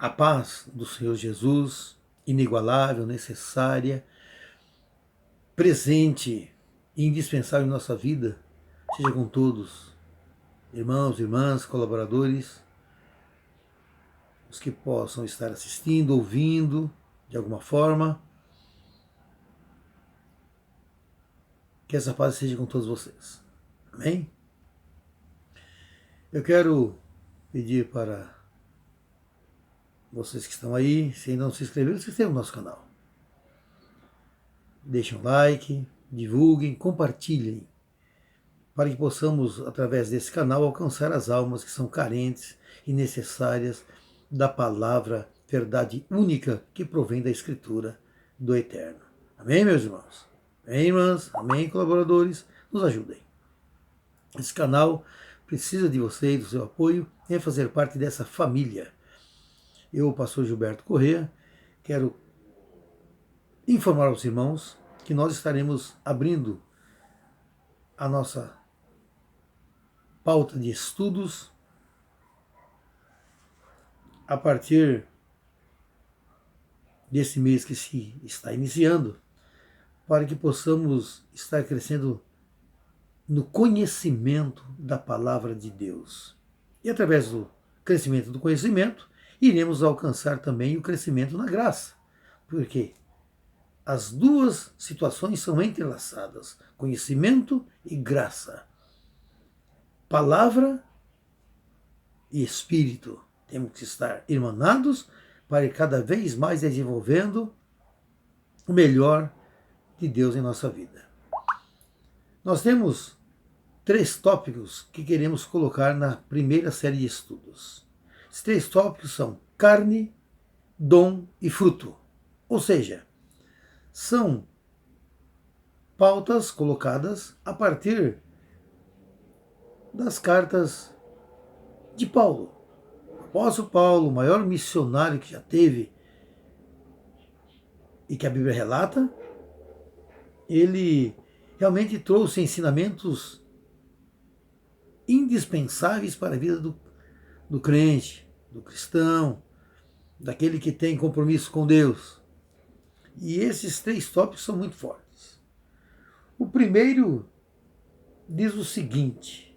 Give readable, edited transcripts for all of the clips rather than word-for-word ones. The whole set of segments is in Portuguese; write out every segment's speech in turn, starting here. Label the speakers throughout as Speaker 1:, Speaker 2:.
Speaker 1: A paz do Senhor Jesus, inigualável, necessária, presente e indispensável em nossa vida, seja com todos, irmãos, irmãs, colaboradores, os que possam estar assistindo, ouvindo, de alguma forma. Que essa paz seja com todos vocês. Amém? Eu quero pedir para vocês que estão aí, se ainda não se inscreveram, se inscrevam no nosso canal. Deixem um like, divulguem, compartilhem, para que possamos, através desse canal, alcançar as almas que são carentes e necessárias da palavra verdade única que provém da Escritura do Eterno. Amém, meus irmãos? Amém, irmãs? Amém, colaboradores? Nos ajudem. Esse canal precisa de você e do seu apoio em fazer parte dessa família. Eu, o pastor Gilberto Corrêa, quero informar aos irmãos que nós estaremos abrindo a nossa pauta de estudos a partir desse mês que se está iniciando, para que possamos estar crescendo no conhecimento da palavra de Deus. E através do crescimento do conhecimento, iremos alcançar também o crescimento na graça. Porque as duas situações são entrelaçadas, conhecimento e graça. Palavra e espírito. Temos que estar irmanados para ir cada vez mais desenvolvendo o melhor de Deus em nossa vida. Nós temos 3 tópicos que queremos colocar na primeira série de estudos. Esses 3 tópicos são carne, dom e fruto. Ou seja, são pautas colocadas a partir das cartas de Paulo. O apóstolo Paulo, o maior missionário que já teve e que a Bíblia relata, ele realmente trouxe ensinamentos indispensáveis para a vida do crente, do cristão, daquele que tem compromisso com Deus. E esses 3 tópicos são muito fortes. O primeiro diz o seguinte,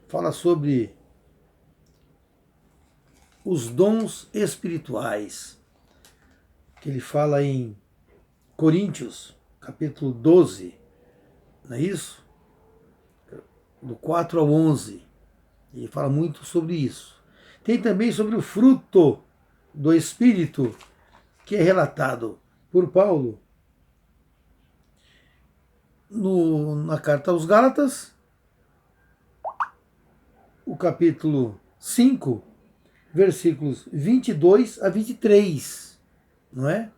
Speaker 1: fala sobre os dons espirituais, que ele fala em Coríntios, capítulo 12, não é isso? Do 4 ao 11. Ele fala muito sobre isso. Tem também sobre o fruto do Espírito, que é relatado por Paulo na carta aos Gálatas, o capítulo 5, versículos 22 a 23, não é?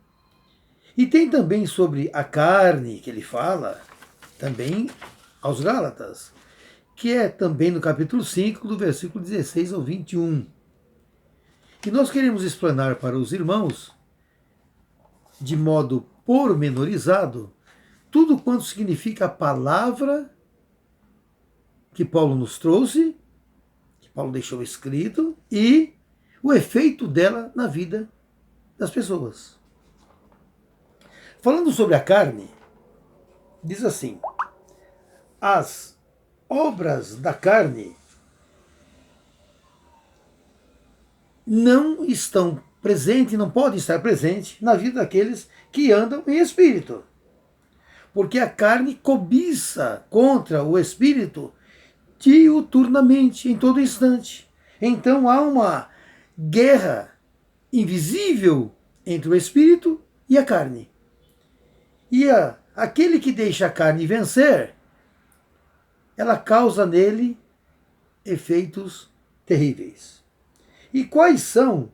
Speaker 1: E tem também sobre a carne, que ele fala, também aos Gálatas, que é também no capítulo 5, do versículo 16 ao 21. E nós queremos explanar para os irmãos, de modo pormenorizado, tudo quanto significa a palavra que Paulo nos trouxe, que Paulo deixou escrito, e o efeito dela na vida das pessoas. Falando sobre a carne, diz assim: as obras da carne não estão presentes, não podem estar presentes na vida daqueles que andam em espírito. Porque a carne cobiça contra o espírito diuturnamente, em todo instante. Então há uma guerra invisível entre o espírito e a carne. E aquele que deixa a carne vencer, ela causa nele efeitos terríveis. E quais são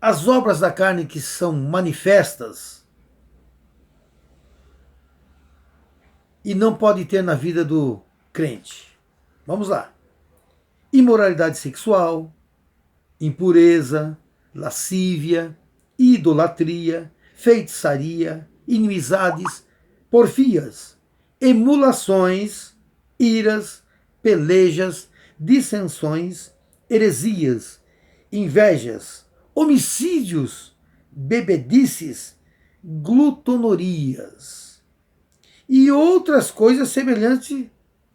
Speaker 1: as obras da carne que são manifestas e não pode ter na vida do crente? Vamos lá. Imoralidade sexual, impureza, lascívia, idolatria, feitiçaria, inimizades, porfias, emulações, iras, pelejas, dissensões, heresias, invejas, homicídios, bebedices, glutonorias e outras coisas semelhantes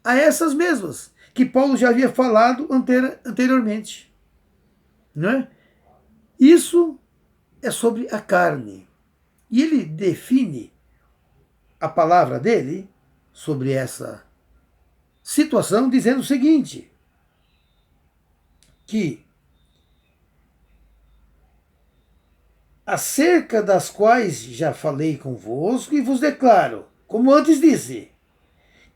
Speaker 1: a essas mesmas, que Paulo já havia falado anteriormente. Não é? Isso é sobre a carne. E ele define a palavra dele sobre essa situação dizendo o seguinte, que acerca das quais já falei convosco e vos declaro, como antes disse,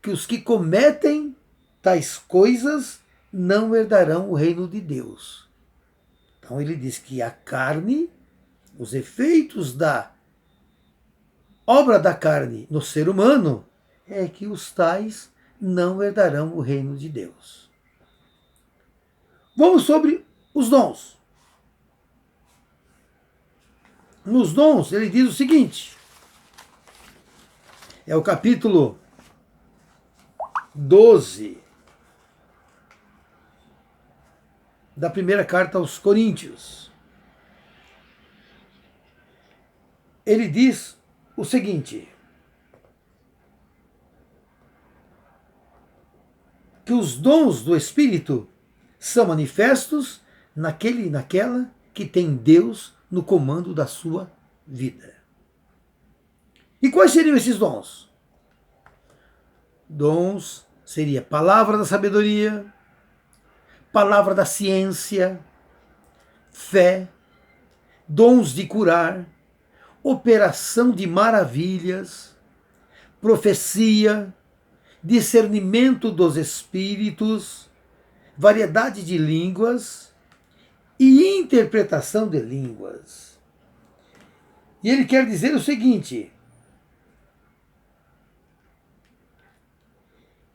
Speaker 1: que os que cometem tais coisas não herdarão o reino de Deus. Então ele diz que a carne, os efeitos da obra da carne no ser humano, é que os tais não herdarão o reino de Deus. Vamos sobre os dons. Nos dons, ele diz o seguinte, é o capítulo 12 da primeira carta aos Coríntios. Ele diz o seguinte, que os dons do Espírito são manifestos naquele e naquela que tem Deus no comando da sua vida. E quais seriam esses dons? Dons seria palavra da sabedoria, palavra da ciência, fé, dons de curar, operação de maravilhas, profecia, discernimento dos espíritos, variedade de línguas e interpretação de línguas. E ele quer dizer o seguinte,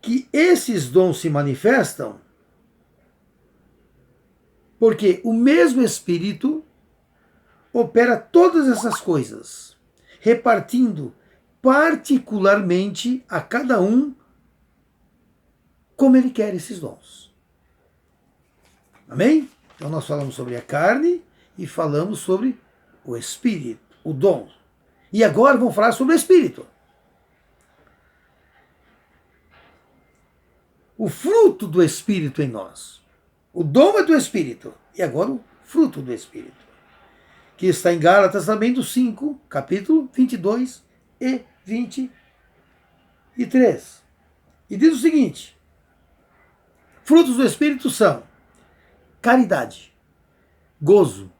Speaker 1: que esses dons se manifestam porque o mesmo Espírito opera todas essas coisas, repartindo particularmente a cada um como ele quer esses dons. Amém? Então nós falamos sobre a carne e falamos sobre o Espírito, o dom. E agora vamos falar sobre o Espírito. O fruto do Espírito em nós. O dom é do Espírito. E agora o fruto do Espírito. Que está em Gálatas também do 5, capítulo 22 e 23. E diz o seguinte, frutos do Espírito são caridade, gozo,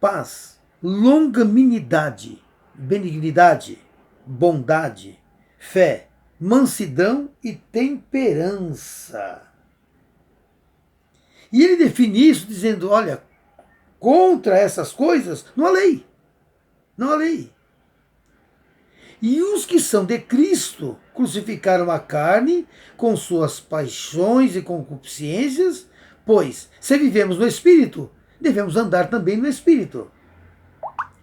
Speaker 1: paz, longanimidade, benignidade, bondade, fé, mansidão e temperança. E ele define isso dizendo, olha, contra essas coisas não há lei. Não há lei. E os que são de Cristo crucificaram a carne com suas paixões e concupiscências, pois, se vivemos no Espírito, devemos andar também no Espírito.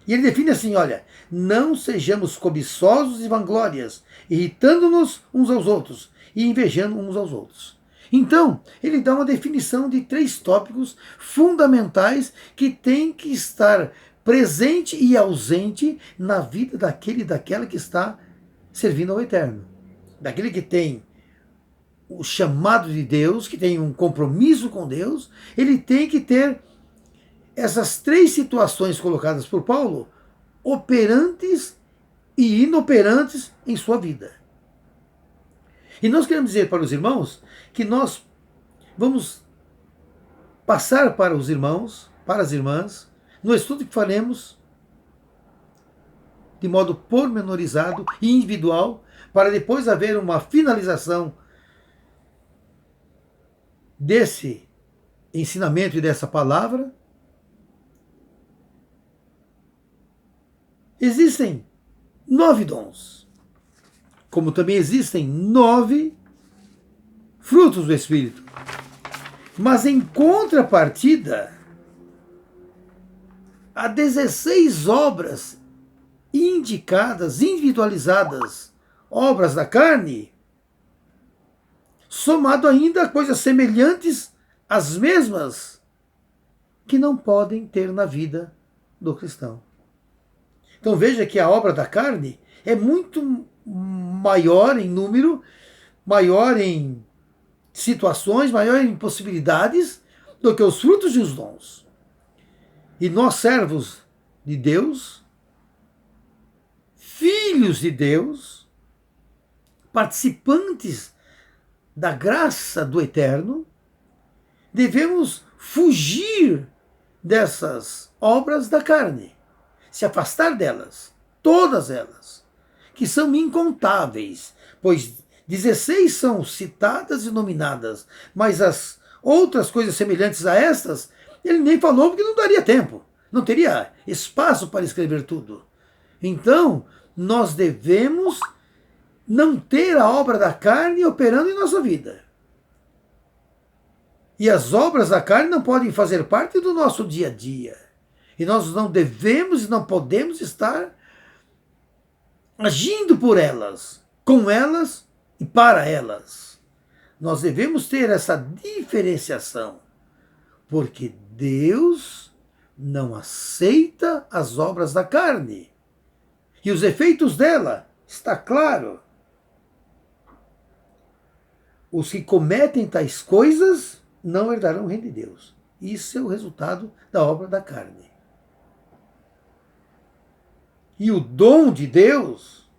Speaker 1: E ele define assim, olha, não sejamos cobiçosos e vanglórias, irritando-nos uns aos outros e invejando uns aos outros. Então, ele dá uma definição de 3 tópicos fundamentais que têm que estar presente e ausente na vida daquele e daquela que está servindo ao Eterno. Daquele que tem o chamado de Deus, que tem um compromisso com Deus, ele tem que ter essas 3 situações colocadas por Paulo, operantes e inoperantes em sua vida. E nós queremos dizer para os irmãos que nós vamos passar para os irmãos, para as irmãs, no estudo que faremos, de modo pormenorizado e individual, para depois haver uma finalização desse ensinamento e dessa palavra. Existem 9 dons, como também existem 9 frutos do Espírito. Mas em contrapartida, há 16 obras indicadas, individualizadas, obras da carne, somado ainda a coisas semelhantes às mesmas que não podem ter na vida do cristão. Então veja que a obra da carne é muito maior em número, maior em situações, maior em possibilidades do que os frutos e os dons. E nós, servos de Deus, filhos de Deus, participantes da graça do Eterno, devemos fugir dessas obras da carne, se afastar delas, todas elas, que são incontáveis, pois 16 são citadas e nominadas, mas as outras coisas semelhantes a estas, ele nem falou porque não daria tempo, não teria espaço para escrever tudo. Então, nós devemos não ter a obra da carne operando em nossa vida. E as obras da carne não podem fazer parte do nosso dia a dia. E nós não devemos e não podemos estar agindo por elas, com elas e para elas. Nós devemos ter essa diferenciação, porque Deus não aceita as obras da carne. E os efeitos dela, está claro. Os que cometem tais coisas não herdarão o reino de Deus. Isso é o resultado da obra da carne. E o dom de Deus,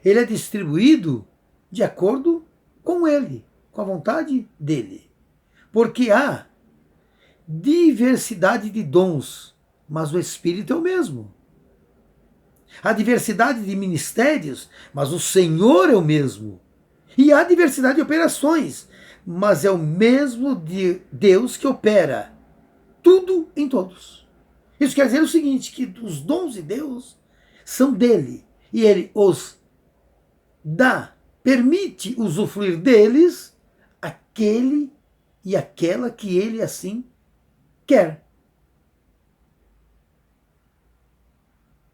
Speaker 1: ele é distribuído de acordo com ele, com a vontade dele. Porque há diversidade de dons, mas o Espírito é o mesmo. Há diversidade de ministérios, mas o Senhor é o mesmo. E há diversidade de operações, mas é o mesmo de Deus que opera tudo em todos. Isso quer dizer o seguinte, que os dons de Deus são dele, e ele os dá, permite usufruir deles aquele e aquela que ele assim quer.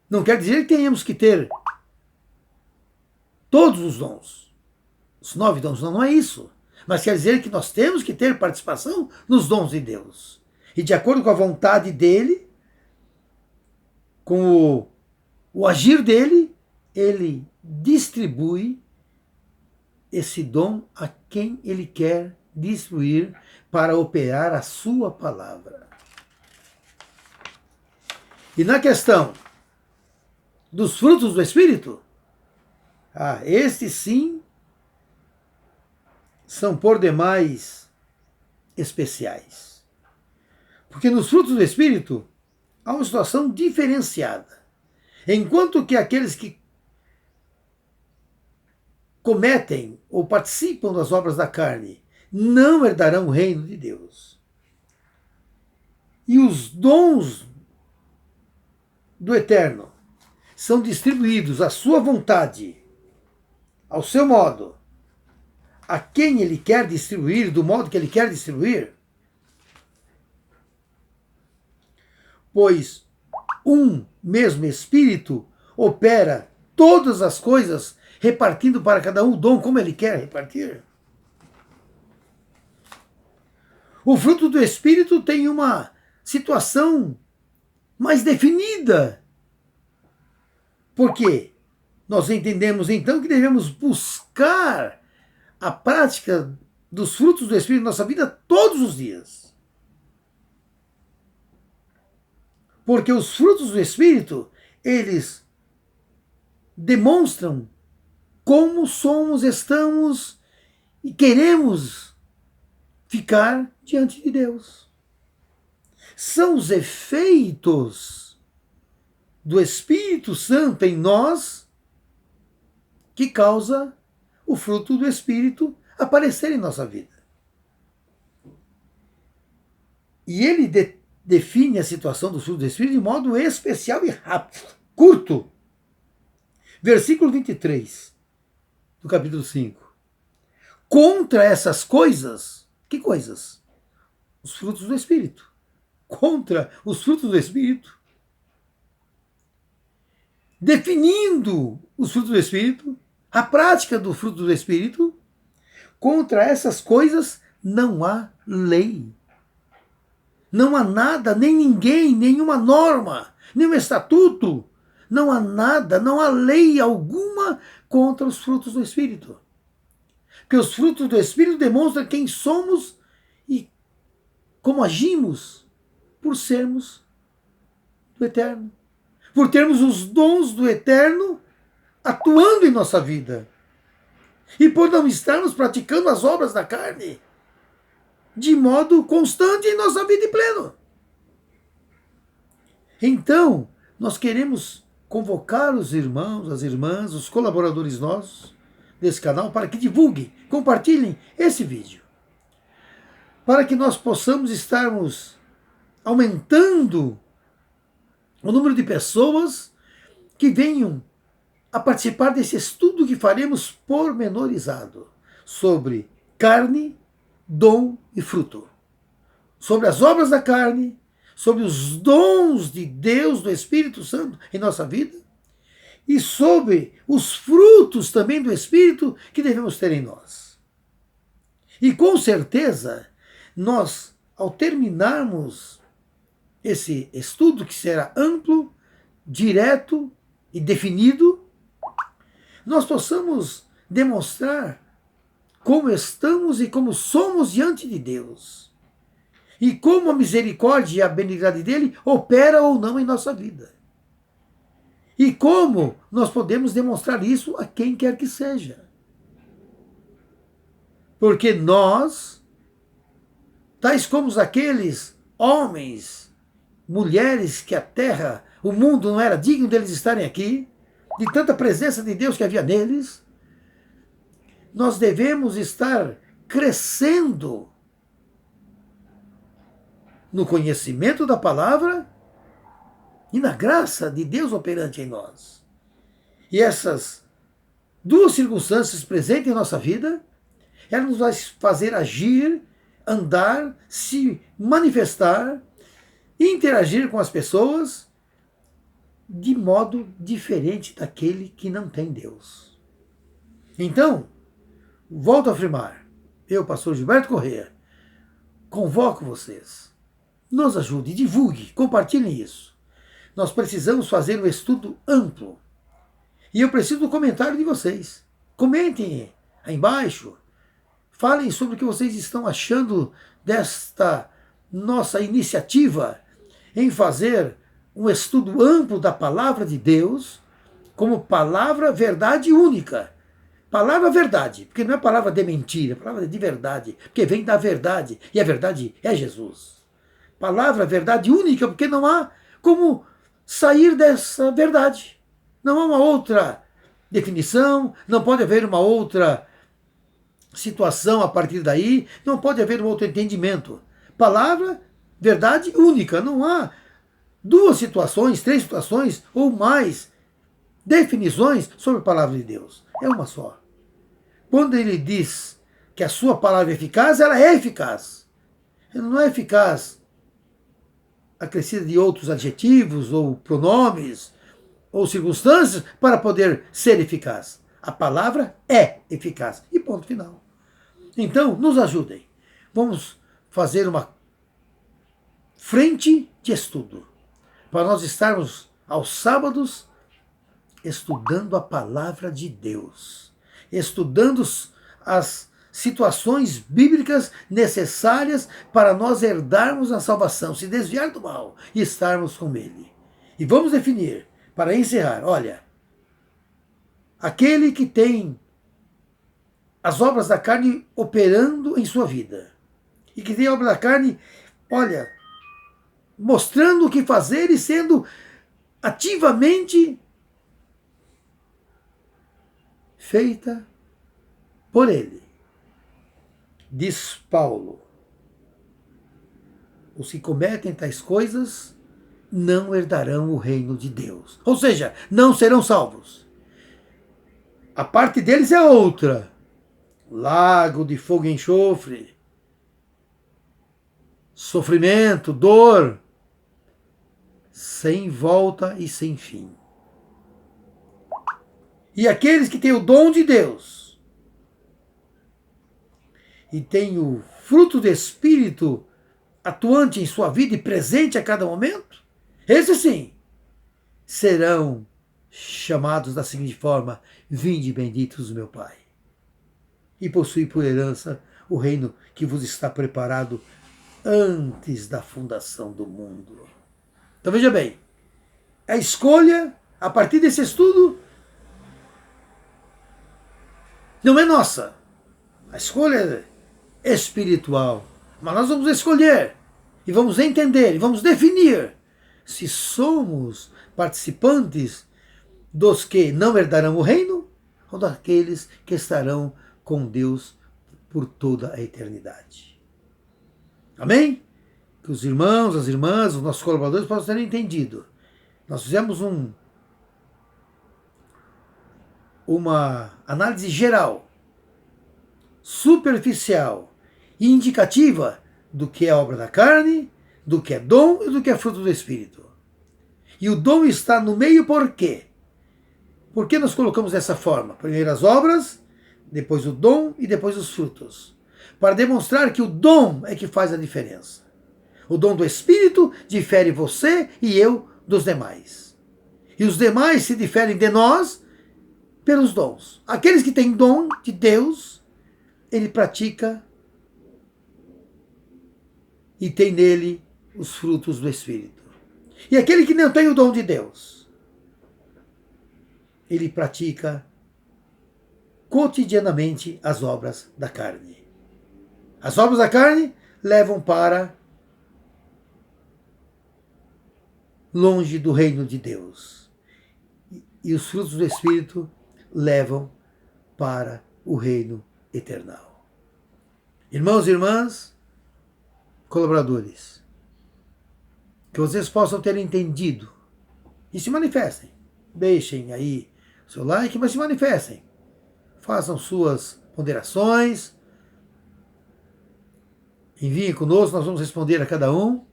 Speaker 1: Não quer dizer que tenhamos que ter todos os dons, os 9 dons, não é isso. Mas quer dizer que nós temos que ter participação nos dons de Deus. E de acordo com a vontade dele, com o agir dele, ele distribui esse dom a quem ele quer distribuir para operar a sua palavra. E na questão dos frutos do Espírito, estes sim são por demais especiais. Porque nos frutos do Espírito há uma situação diferenciada. Enquanto que aqueles que cometem ou participam das obras da carne não herdarão o reino de Deus. E os dons do Eterno são distribuídos à sua vontade, ao seu modo, a quem ele quer distribuir, do modo que ele quer distribuir, pois um mesmo Espírito opera todas as coisas, repartindo para cada um o dom como ele quer repartir. O fruto do Espírito tem uma situação mais definida. Por quê? Nós entendemos então que devemos buscar a prática dos frutos do Espírito na nossa vida todos os dias. Porque os frutos do Espírito, eles demonstram como somos, estamos e queremos ficar diante de Deus. São os efeitos do Espírito Santo em nós que causa o fruto do Espírito aparecer em nossa vida. E ele define a situação do fruto do Espírito de modo especial e rápido, curto. Versículo 23 do capítulo 5. Contra essas coisas, que coisas? Os frutos do Espírito. Contra os frutos do Espírito, definindo os frutos do Espírito, a prática do fruto do Espírito, contra essas coisas não há lei. Não há nada, nem ninguém, nenhuma norma, nenhum estatuto, não há nada, não há lei alguma contra os frutos do Espírito. Porque os frutos do Espírito demonstram quem somos e como agimos por sermos do Eterno. Por termos os dons do Eterno atuando em nossa vida. E por não estarmos praticando as obras da carne de modo constante em nossa vida e pleno. Então, nós queremos convocar os irmãos, as irmãs, os colaboradores nossos desse canal para que divulguem, compartilhem esse vídeo. Para que nós possamos estarmos aumentando o número de pessoas que venham a participar desse estudo que faremos pormenorizado sobre carne, dom e fruto. Sobre as obras da carne, sobre os dons de Deus, do Espírito Santo em nossa vida e sobre os frutos também do Espírito que devemos ter em nós. E com certeza, nós, ao terminarmos esse estudo que será amplo, direto e definido, nós possamos demonstrar como estamos e como somos diante de Deus. E como a misericórdia e a benignidade dele opera ou não em nossa vida. E como nós podemos demonstrar isso a quem quer que seja. Porque nós, tais como aqueles homens, mulheres que a terra, o mundo não era digno deles estarem aqui, de tanta presença de Deus que havia neles, nós devemos estar crescendo no conhecimento da palavra e na graça de Deus operante em nós. E essas duas circunstâncias presentes em nossa vida, elas nos vão fazer agir, andar, se manifestar, interagir com as pessoas de modo diferente daquele que não tem Deus. Então, volto a afirmar, eu, pastor Gilberto Corrêa, convoco vocês, nos ajude, divulgue, compartilhem isso. Nós precisamos fazer um estudo amplo. E eu preciso do comentário de vocês. Comentem aí embaixo, falem sobre o que vocês estão achando desta nossa iniciativa em fazer um estudo amplo da palavra de Deus como palavra verdade única. Palavra verdade, porque não é palavra de mentira, é palavra de verdade, porque vem da verdade, e a verdade é Jesus. Palavra verdade única, porque não há como sair dessa verdade. Não há uma outra definição, não pode haver uma outra situação a partir daí, não pode haver um outro entendimento. Palavra, verdade única, não há duas situações, três situações ou mais definições sobre a palavra de Deus. É uma só. Quando ele diz que a sua palavra é eficaz, ela é eficaz. Ela não é eficaz acrescida de outros adjetivos ou pronomes ou circunstâncias para poder ser eficaz. A palavra é eficaz. E ponto final. Então, nos ajudem. Vamos fazer uma frente de estudo para nós estarmos aos sábados estudando a palavra de Deus, estudando as situações bíblicas necessárias para nós herdarmos a salvação, se desviar do mal e estarmos com Ele. E vamos definir, para encerrar, olha, aquele que tem as obras da carne operando em sua vida, e que tem a obra da carne, olha, mostrando o que fazer e sendo ativamente feita por Ele. Diz Paulo, os que cometem tais coisas não herdarão o reino de Deus. Ou seja, não serão salvos. A parte deles é outra. Lago de fogo e enxofre. Sofrimento, dor. Sem volta e sem fim. E aqueles que têm o dom de Deus e têm o fruto do Espírito atuante em sua vida e presente a cada momento, esses sim serão chamados da seguinte forma: vinde benditos do meu Pai, e possui por herança o reino que vos está preparado antes da fundação do mundo. Então veja bem, a escolha, a partir desse estudo, não é nossa. A escolha é espiritual. Mas nós vamos escolher, e vamos entender, e vamos definir se somos participantes dos que não herdarão o reino ou daqueles que estarão com Deus por toda a eternidade. Amém? Que os irmãos, as irmãs, os nossos colaboradores possam ter entendido. Nós fizemos uma análise geral, superficial e indicativa do que é obra da carne, do que é dom e do que é fruto do Espírito. E o dom está no meio por quê? Por que nós colocamos dessa forma? Primeiro as obras, depois o dom e depois os frutos. Para demonstrar que o dom é que faz a diferença. O dom do Espírito difere você e eu dos demais. E os demais se diferem de nós pelos dons. Aqueles que têm dom de Deus, ele pratica e tem nele os frutos do Espírito. E aquele que não tem o dom de Deus, ele pratica cotidianamente as obras da carne. As obras da carne levam para longe do reino de Deus. E os frutos do Espírito levam para o reino eternal. Irmãos e irmãs, colaboradores, que vocês possam ter entendido e se manifestem. Deixem aí seu like, mas se manifestem. Façam suas ponderações. Enviem conosco, nós vamos responder a cada um.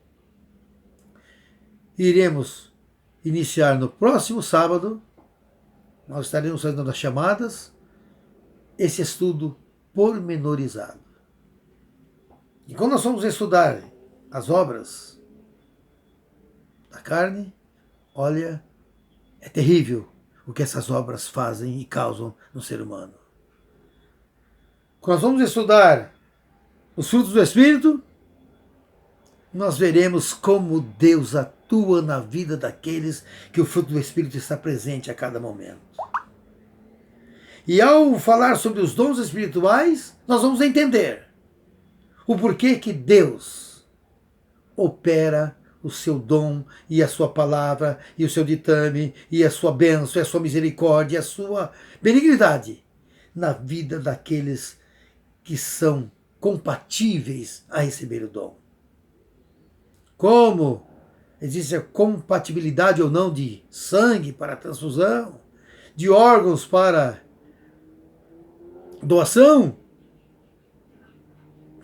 Speaker 1: Iremos iniciar no próximo sábado. Nós estaremos fazendo as chamadas, esse estudo pormenorizado. E quando nós vamos estudar as obras da carne, olha, é terrível o que essas obras fazem e causam no ser humano. Quando nós vamos estudar os frutos do Espírito, nós veremos como Deus atua na vida daqueles que o fruto do Espírito está presente a cada momento. E ao falar sobre os dons espirituais, nós vamos entender o porquê que Deus opera o seu dom e a sua palavra e o seu ditame e a sua bênção, e a sua misericórdia, e a sua benignidade na vida daqueles que são compatíveis a receber o dom. Como existe a compatibilidade ou não de sangue para transfusão, de órgãos para doação,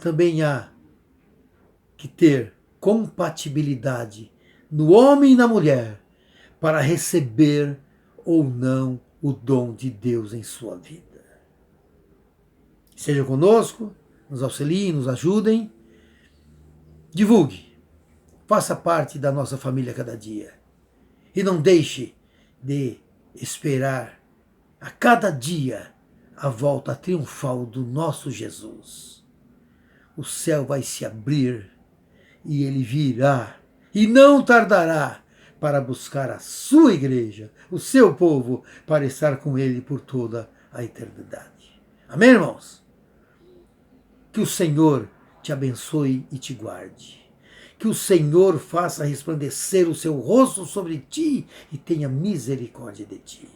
Speaker 1: também há que ter compatibilidade no homem e na mulher para receber ou não o dom de Deus em sua vida. Sejam conosco, nos auxiliem, nos ajudem, divulgue. Faça parte da nossa família cada dia. E não deixe de esperar a cada dia a volta triunfal do nosso Jesus. O céu vai se abrir e ele virá e não tardará para buscar a sua igreja, o seu povo, para estar com ele por toda a eternidade. Amém, irmãos? Que o Senhor te abençoe e te guarde. Que o Senhor faça resplandecer o seu rosto sobre ti e tenha misericórdia de ti.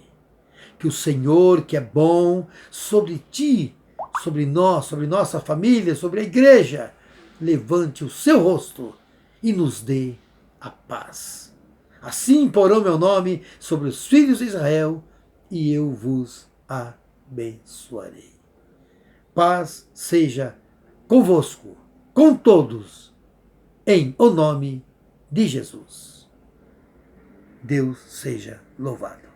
Speaker 1: Que o Senhor, que é bom, sobre ti, sobre nós, sobre nossa família, sobre a igreja, levante o seu rosto e nos dê a paz. Assim porão meu nome sobre os filhos de Israel e eu vos abençoarei. Paz seja convosco, com todos, em o nome de Jesus. Deus seja louvado.